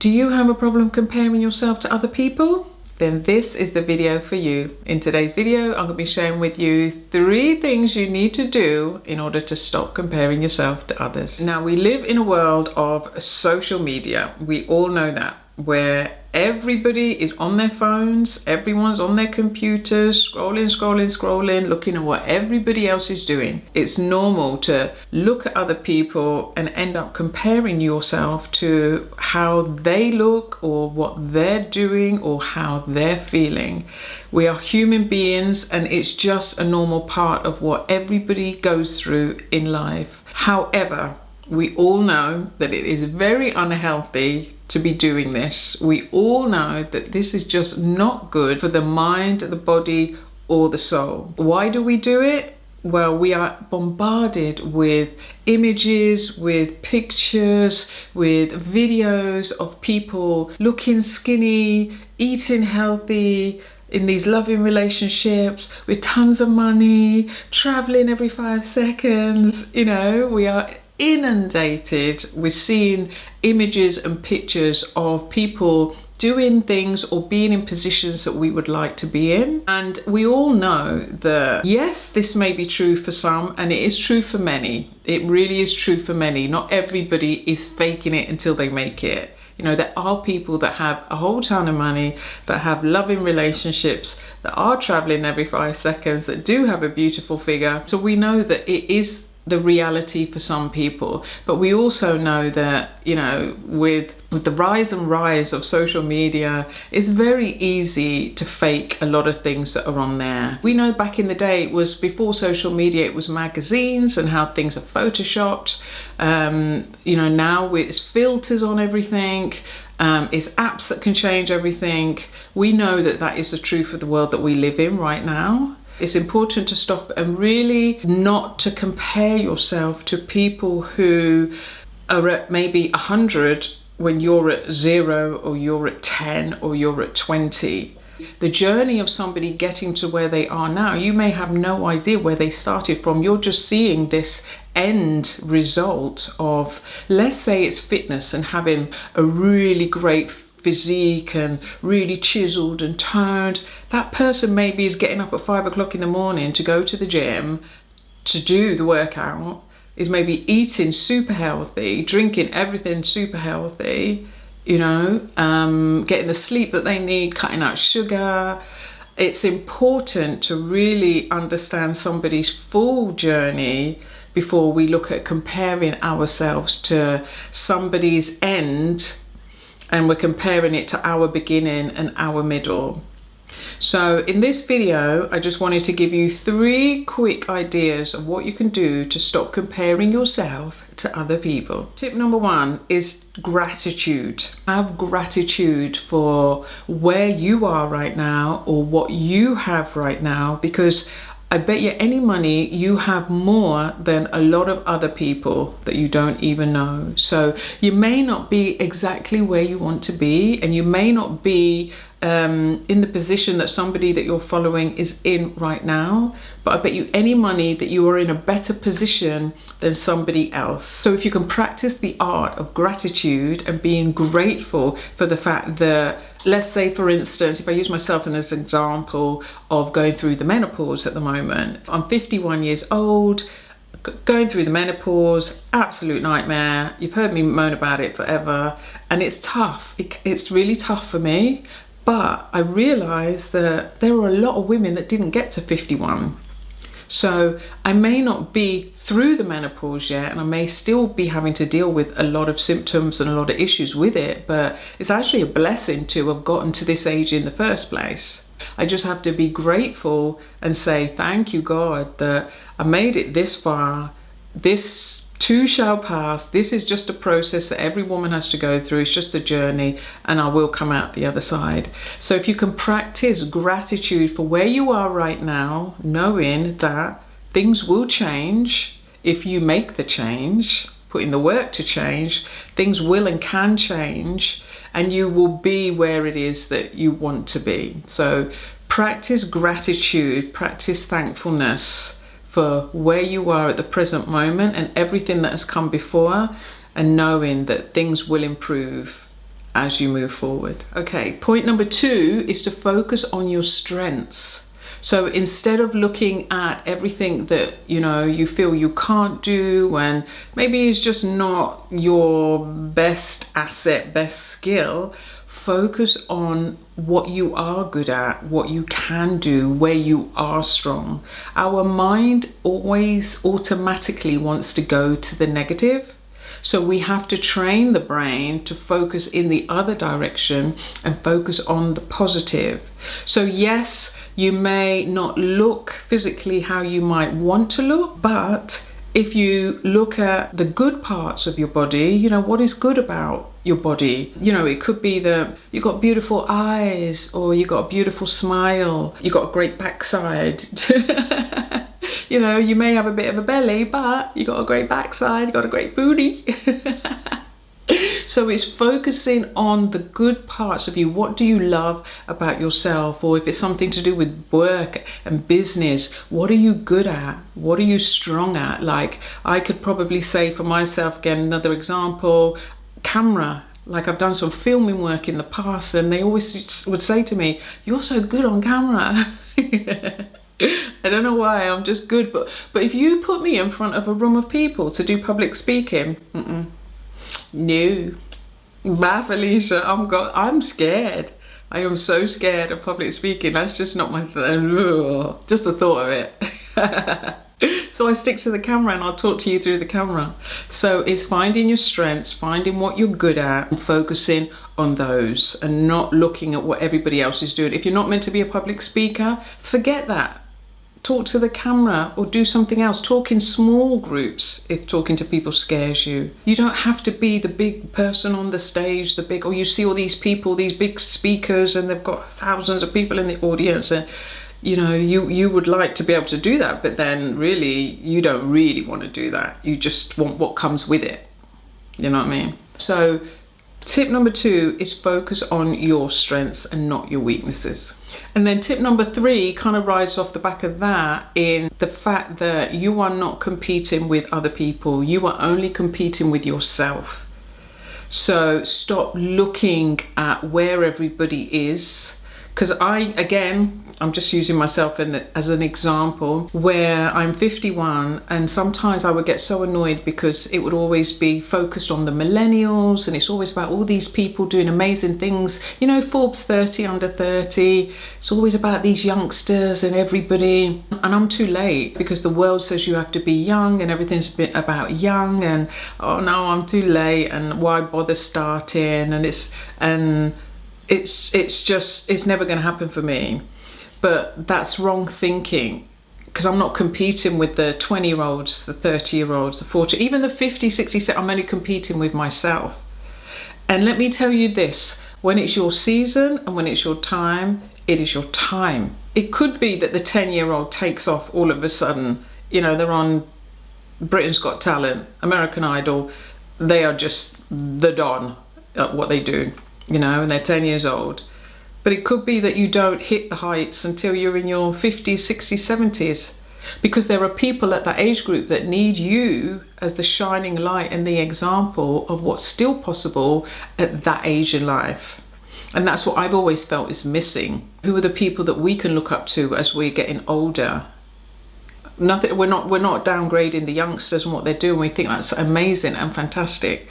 Do you have a problem comparing yourself to other people? Then this is the video for you. In today's video, I'm going to be sharing with you 3 things you need to do in order to stop comparing yourself to others. Now, we live in a world of social media. We all know that, where everybody is on their phones, everyone's on their computers, scrolling, looking at what everybody else is doing. It's normal to look at other people and end up comparing yourself to how they look or what they're doing or how they're feeling. We are human beings, and it's just a normal part of what everybody goes through in life. However, we all know that it is very unhealthy to be doing this. We all know that this is just not good for the mind, the body, or the soul. Why do we do it? Well, we are bombarded with images, with pictures, with videos of people looking skinny, eating healthy, in these loving relationships with tons of money, traveling every 5 seconds. We are inundated with seeing images and pictures of people doing things or being in positions that we would like to be in. And we all know that, yes, this may be true for some, and it is true for many. It really is true for many. Not everybody is faking it until they make it. There are people that have a whole ton of money, that have loving relationships, that are traveling every 5 seconds, that do have a beautiful figure. So we know that it is the reality for some people, but we also know that with the rise of social media, it's very easy to fake a lot of things that are on there. We know back in the day, it was before social media, it was magazines and how things are photoshopped. Now it's filters on everything. It's apps that can change everything. We know that is the truth of the world that we live in right now. It's important to stop and really not to compare yourself to people who are at maybe 100 when you're at 0, or you're at 10, or you're at 20. The journey of somebody getting to where they are now, you may have no idea where they started from. You're just seeing this end result of, let's say it's fitness and having a really great physique and really chiseled and toned. That person maybe is getting up at 5 o'clock in the morning to go to the gym to do the workout, is maybe eating super healthy, drinking everything super healthy, getting the sleep that they need, cutting out sugar. It's important to really understand somebody's full journey before we look at comparing ourselves to somebody's end, and we're comparing it to our beginning and our middle. So in this video, I just wanted to give you 3 quick ideas of what you can do to stop comparing yourself to other people. Tip number 1 is gratitude. Have gratitude for where you are right now, or what you have right now, because I bet you any money you have more than a lot of other people that you don't even know. So you may not be exactly where you want to be, and you may not be in the position that somebody that you're following is in right now, but I bet you any money that you are in a better position than somebody else. So if you can practice the art of gratitude and being grateful for the fact that, let's say for instance, if I use myself as an example of going through the menopause at the moment, I'm 51 years old, going through the menopause, absolute nightmare. You've heard me moan about it forever, and it's tough. It's really tough for me. But I realised that there were a lot of women that didn't get to 51. So I may not be through the menopause yet, and I may still be having to deal with a lot of symptoms and a lot of issues with it, but it's actually a blessing to have gotten to this age in the first place. I just have to be grateful and say, thank you, God, that I made it this far. This too shall pass. This is just a process that every woman has to go through. It's just a journey, and I will come out the other side. So if you can practice gratitude for where you are right now, knowing that things will change if you make the change, put in the work to change, things will and can change, and you will be where it is that you want to be. So practice gratitude, practice thankfulness for where you are at the present moment and everything that has come before, and knowing that things will improve as you move forward. Okay, point number 2 is to focus on your strengths. So instead of looking at everything that, you feel you can't do and maybe it's just not your best asset, best skill, focus on what you are good at, what you can do, where you are strong. Our mind always automatically wants to go to the negative. So we have to train the brain to focus in the other direction and focus on the positive. So yes, you may not look physically how you might want to look, but if you look at the good parts of your body, what is good about your body? It could be that you got beautiful eyes, or you got a beautiful smile, you got a great backside. You may have a bit of a belly, but you got a great backside, you got a great booty. So it's focusing on the good parts of you. What do you love about yourself? Or if it's something to do with work and business, what are you good at? What are you strong at? Like, I could probably say for myself, again, another example, camera. Like, I've done some filming work in the past, and they always would say to me, "You're so good on camera." I don't know why, I'm just good. But if you put me in front of a room of people to do public speaking, no. Bye, Felicia. I'm scared. I am so scared of public speaking. That's just not my thing. Just the thought of it. So I stick to the camera and I'll talk to you through the camera. So it's finding your strengths, finding what you're good at, and focusing on those and not looking at what everybody else is doing. If you're not meant to be a public speaker, forget that. Talk to the camera or do something else. Talk in small groups if talking to people scares you. You don't have to be the big person on the stage, or you see all these people, these big speakers, and they've got thousands of people in the audience, and you would like to be able to do that, but then really you don't really want to do that. You just want what comes with it. You know what I mean? So tip number 2 is focus on your strengths and not your weaknesses. And then tip number 3 kind of rides off the back of that, in the fact that you are not competing with other people. You are only competing with yourself. So stop looking at where everybody is. Because I'm just using myself as an example, where I'm 51, and sometimes I would get so annoyed because it would always be focused on the millennials, and it's always about all these people doing amazing things. Forbes 30 under 30. It's always about these youngsters and everybody. And I'm too late, because the world says you have to be young and everything's a bit about young, and oh no, I'm too late, and why bother starting? And it's never going to happen for me. But that's wrong thinking, because I'm not competing with the 20-year-olds, the 30-year-olds, the 40, even the 50, 60, I'm only competing with myself. And let me tell you this, when it's your season and when it's your time, it is your time. It could be that the 10-year-old takes off all of a sudden. They're on Britain's Got Talent, American Idol. They are just the don at what they do, and they're 10 years old. But it could be that you don't hit the heights until you're in your 50s, 60s, 70s, because there are people at that age group that need you as the shining light and the example of what's still possible at that age in life. And that's what I've always felt is missing. Who are the people that we can look up to as we're getting older? We're not downgrading the youngsters and what they're doing. We think that's amazing and fantastic,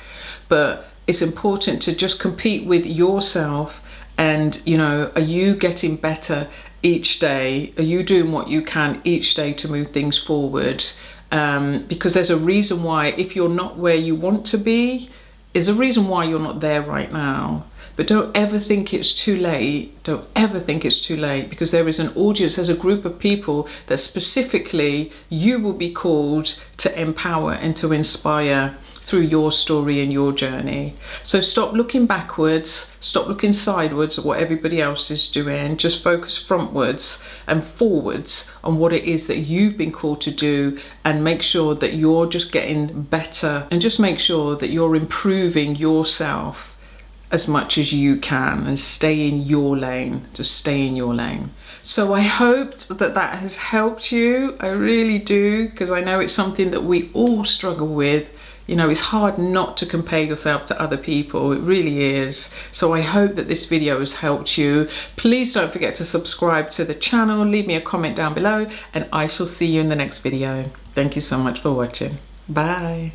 but it's important to just compete with yourself. And, are you getting better each day? Are you doing what you can each day to move things forward? Because there's a reason why, if you're not where you want to be, there's a reason why you're not there right now. But don't ever think it's too late. Don't ever think it's too late, because there is an audience, there's a group of people that specifically you will be called to empower and to inspire through your story and your journey. So stop looking backwards, stop looking sideways at what everybody else is doing. Just focus frontwards and forwards on what it is that you've been called to do, and make sure that you're just getting better, and just make sure that you're improving yourself as much as you can, and stay in your lane. Just stay in your lane. So I hope that has helped you. I really do, because I know it's something that we all struggle with. You know, it's hard not to compare yourself to other people. It really is. So I hope that this video has helped you. Please don't forget to subscribe to the channel. Leave me a comment down below and I shall see you in the next video. Thank you so much for watching. Bye.